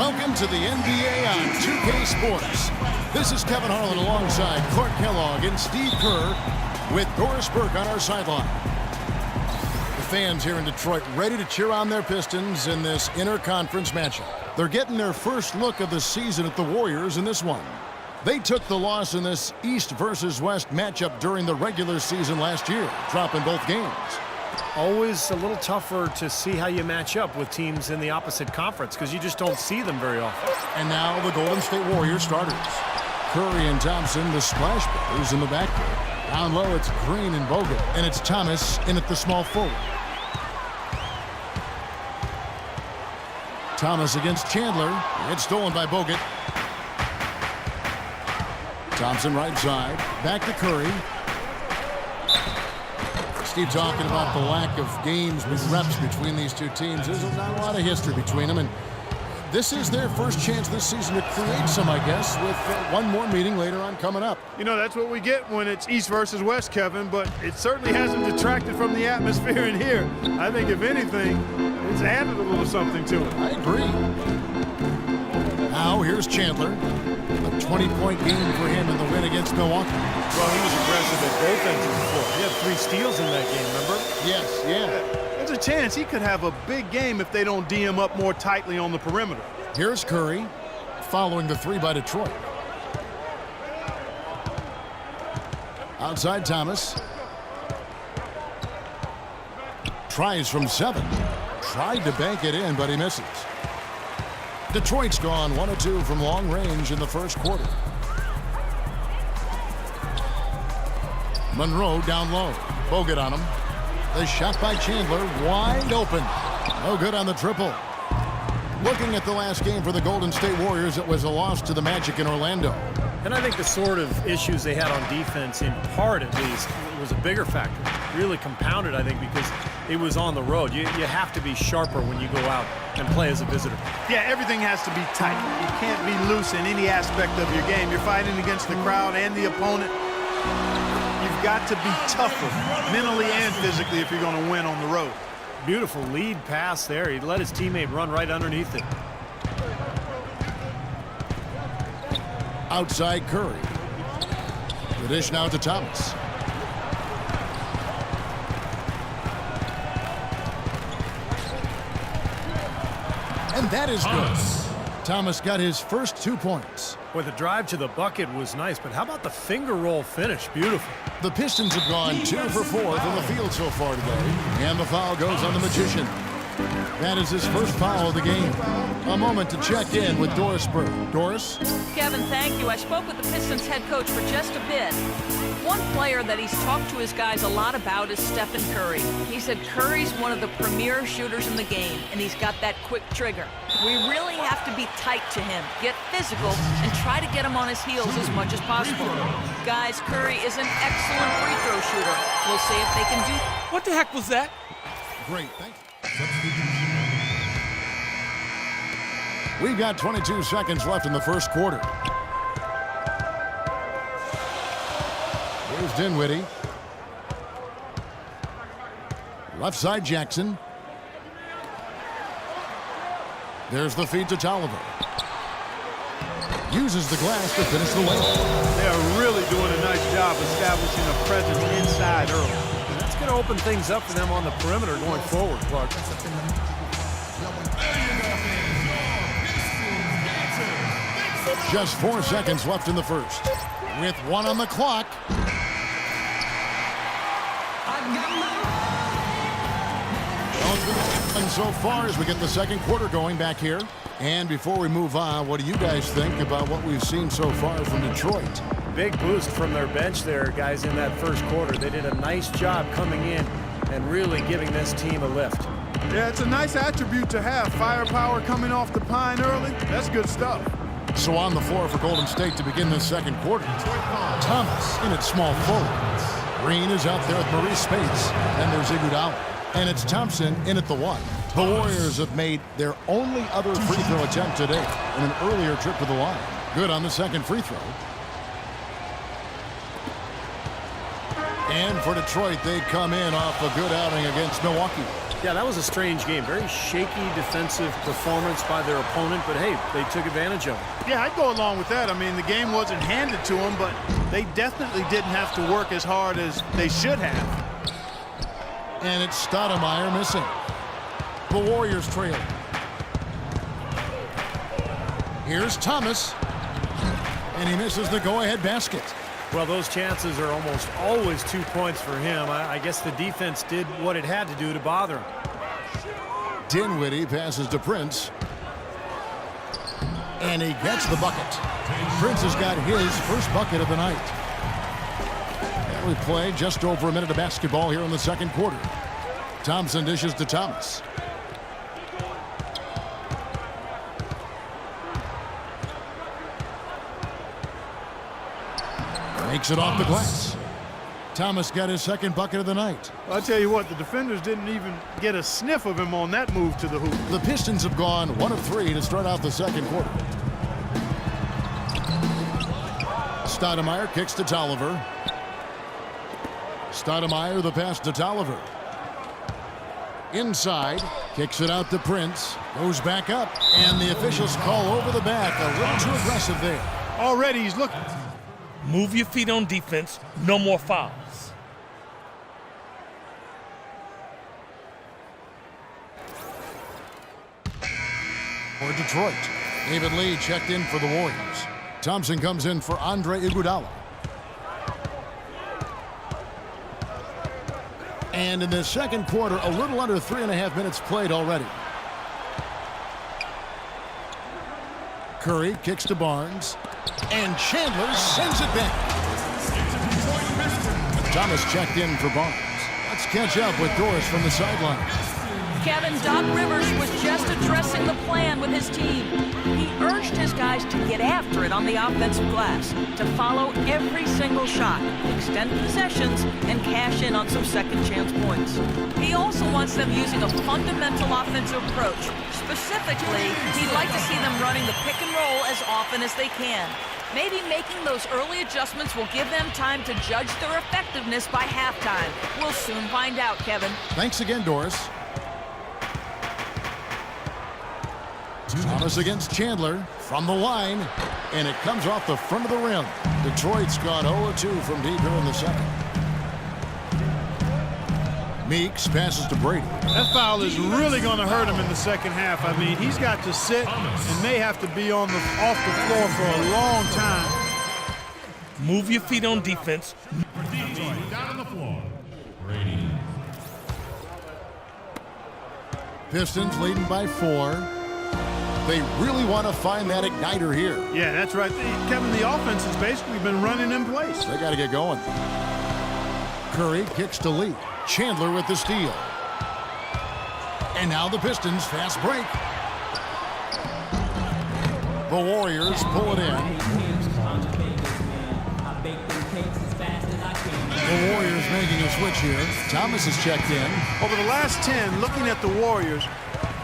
Welcome to the NBA on 2K Sports. This is Kevin Harlan alongside Clark Kellogg and Steve Kerr with Doris Burke on our sideline. The fans here in Detroit ready to cheer on their Pistons in this interconference matchup. They're getting their first look of the season at the Warriors in this one. They took the loss in this East versus West matchup during the regular season last year, dropping both games. Always a little tougher to see how you match up with teams in the opposite conference because you just don't see them very often. And now the Golden State Warriors starters. Curry and Thompson, the Splash Brothers in the backcourt. Down low, it's Green and Bogut, and it's Thomas in at the small forward. Thomas against Chandler. It's stolen by Bogut. Thompson right side. Back to Curry. Steve talking about the lack of games with reps between these two teams. There's not a lot of history between them, and this is their first chance this season to create some, I guess, with one more meeting later on coming up. You know, that's what we get when it's East versus West, Kevin, but it certainly hasn't detracted from the atmosphere in here. I think, if anything, it's added a little something to it. I agree. Now, here's Chandler. A 20-point game for him in the win against Milwaukee. Well, he was aggressive at both ends of the floor. He had 3 steals in that game, remember? Yes, yeah. There's a chance he could have a big game if they don't D him up more tightly on the perimeter. Here's Curry, following the 3 by Detroit. Outside Thomas. Tries from 7. Tried to bank it in, but he misses. Detroit's gone 1 of 2 from long range in the first quarter. Monroe down low. Bogut on him. The shot by Chandler, wide open. No good on the triple. Looking at the last game for the Golden State Warriors, it was a loss to the Magic in Orlando. And I think the sort of issues they had on defense, in part at least, was a bigger factor. Really compounded, I think, because it was on the road. You have to be sharper when you go out and play as a visitor. Yeah, everything has to be tight. You can't be loose in any aspect of your game. You're fighting against the crowd and the opponent. You've got to be tougher, mentally and physically, if you're going to win on the road. Beautiful lead pass there. He let his teammate run right underneath it. Outside Curry. The dish now to Thomas. And that is good. Thomas got his first 2 points. Boy, the drive to the bucket was nice, but how about the finger roll finish? Beautiful. The Pistons have gone 2 for 4 from the field so far today. And the foul goes on the Magician. That is his first foul of the game. A moment to check in with Doris Burke. Doris? Kevin, thank you. I spoke with the Pistons head coach for just a bit. One player that he's talked to his guys a lot about is Stephen Curry. He said Curry's one of the premier shooters in the game, and he's got that quick trigger. We really have to be tight to him, get physical, and try to get him on his heels as much as possible. Guys, Curry is an excellent free throw shooter. We'll see if they can do... What the heck was that? Great, thank you. We've got 22 seconds left in the first quarter. Here's Dinwiddie. Left side Jackson. There's the feed to Tolliver. Uses the glass to finish the layup. They are really doing a nice job establishing a presence inside early. That's going to open things up for them on the perimeter going forward, Clark. Just 4 seconds left in the first. With 1 on the clock. And so far as we get the second quarter going back here. And before we move on, what do you guys think about what we've seen so far from Detroit? Big boost from their bench there, guys, in that first quarter. They did a nice job coming in and really giving this team a lift. Yeah, it's a nice attribute to have. Firepower coming off the pine early. That's good stuff. So on the floor for Golden State to begin this second quarter. Thomas in at small forward. Green is out there with Maurice Spates. And there's Iguodala. And it's Thompson in at the 1. The Warriors have made their only other free throw attempt today in an earlier trip to the line. Good on the second free throw. And for Detroit, they come in off a good outing against Milwaukee. Yeah, that was a strange game. Very shaky defensive performance by their opponent, but hey, they took advantage of it. Yeah, I'd go along with that. I mean, the game wasn't handed to them, but they definitely didn't have to work as hard as they should have. And it's Stoudemire missing. The Warriors trail. Here's Thomas. And he misses the go-ahead basket. Well, those chances are almost always 2 points for him. I guess the defense did what it had to do to bother him. Dinwiddie passes to Prince. And he gets the bucket. Prince has got his first bucket of the night. And we play just over a minute of basketball here in the second quarter. Thompson dishes to Thomas. Makes it off the glass. Thomas got his second bucket of the night. I'll tell you what, the defenders didn't even get a sniff of him on that move to the hoop. The Pistons have gone 1 of 3 to start out the second quarter. Stoudemire kicks to Tolliver. Stoudemire the pass to Tolliver. Inside, kicks it out to Prince. Goes back up, and the officials call over the back. A little too aggressive there. Already he's looking. Move your feet on defense. No more fouls. For Detroit, David Lee checked in for the Warriors. Thompson comes in for Andre Iguodala. And in the second quarter, a little under 3.5 minutes played already. Curry kicks to Barnes. And Chandler sends it back. Thomas checked in for Barnes. Let's catch up with Doris from the sideline. Kevin, Doc Rivers was just addressing the plan with his team. He urged his guys to get after it on the offensive glass, to follow every single shot, extend possessions, and cash in on some second chance points. He also wants them using a fundamental offensive approach. Specifically, he'd like to see them running the pick and roll as often as they can. Maybe making those early adjustments will give them time to judge their effectiveness by halftime. We'll soon find out, Kevin. Thanks again, Doris. Thomas against Chandler from the line, and it comes off the front of the rim. Detroit's gone 0-2 from deep here in the second. Meeks passes to Brady. That foul is really going to hurt him in the second half. I mean, he's got to sit and may have to be off the floor for a long time. Move your feet on defense. Down on the floor. Brady. Pistons leading by 4. They really want to find that igniter here. Yeah, that's right. Kevin, the offense has basically been running in place. They got to get going. Curry kicks to Lee. Chandler with the steal. And now the Pistons fast break. The Warriors pull it in. The Warriors making a switch here. Thomas is checked in. Over the last 10, looking at the Warriors,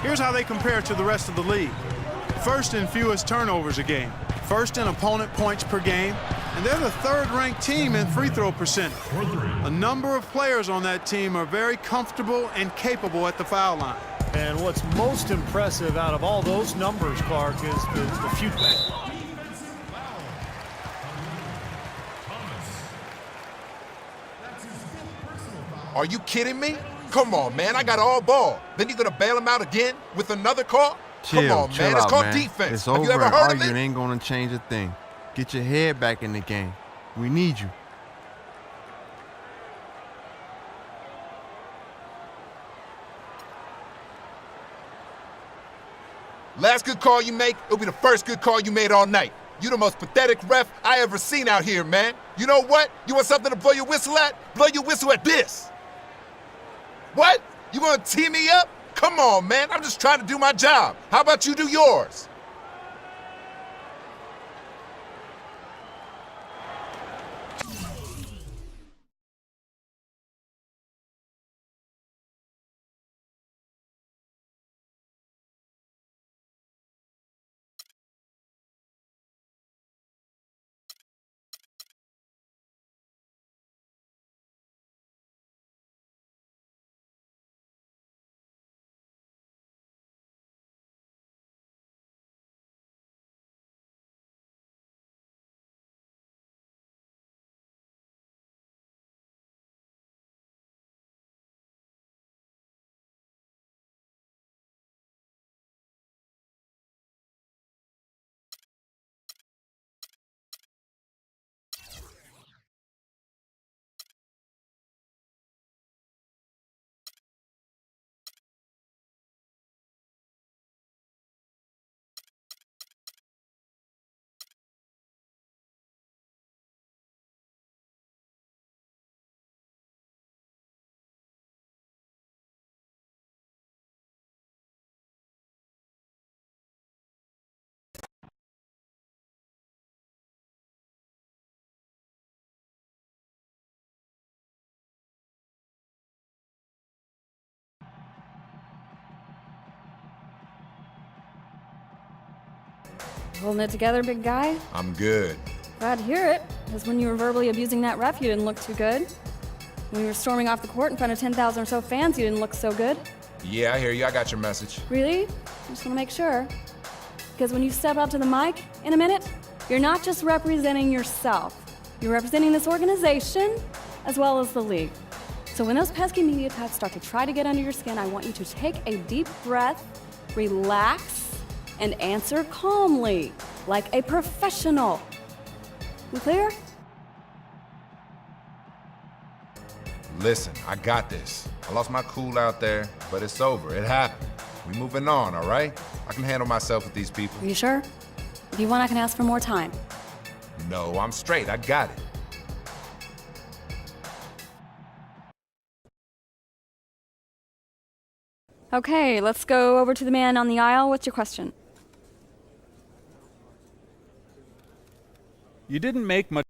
here's how they compare to the rest of the league. First in fewest turnovers a game. First in opponent points per game. And they're the third-ranked team in free throw percentage. A number of players on that team are very comfortable and capable at the foul line. And what's most impressive out of all those numbers, Clark, is the future. Are you kidding me? Come on, man. I got all ball. Then you're going to bail him out again with another call? Chill, Come on, chill man. It's out, called man. defense. It's Have over you ever and heard of arguing it? ain't going to change a thing. Get your head back in the game. We need you. Last good call you make, it'll be the first good call you made all night. You the most pathetic ref I ever seen out here, man. You know what? You want something to blow your whistle at? Blow your whistle at this. What? You want to tee me up? Come on, man. I'm just trying to do my job. How about you do yours? Holding it together, big guy? I'm good. Glad to hear it, because when you were verbally abusing that ref, you didn't look too good. When you were storming off the court in front of 10,000 or so fans, you didn't look so good. Yeah, I hear you. I got your message. Really? I just want to make sure. Because when you step up to the mic in a minute, you're not just representing yourself. You're representing this organization as well as the league. So when those pesky media types start to try to get under your skin, I want you to take a deep breath, relax, and answer calmly, like a professional. You clear? Listen, I got this. I lost my cool out there, but it's over. It happened. We moving on, all right? I can handle myself with these people. Are you sure? If you want, I can ask for more time. No, I'm straight. I got it. Okay, let's go over to the man on the aisle. What's your question? You didn't make much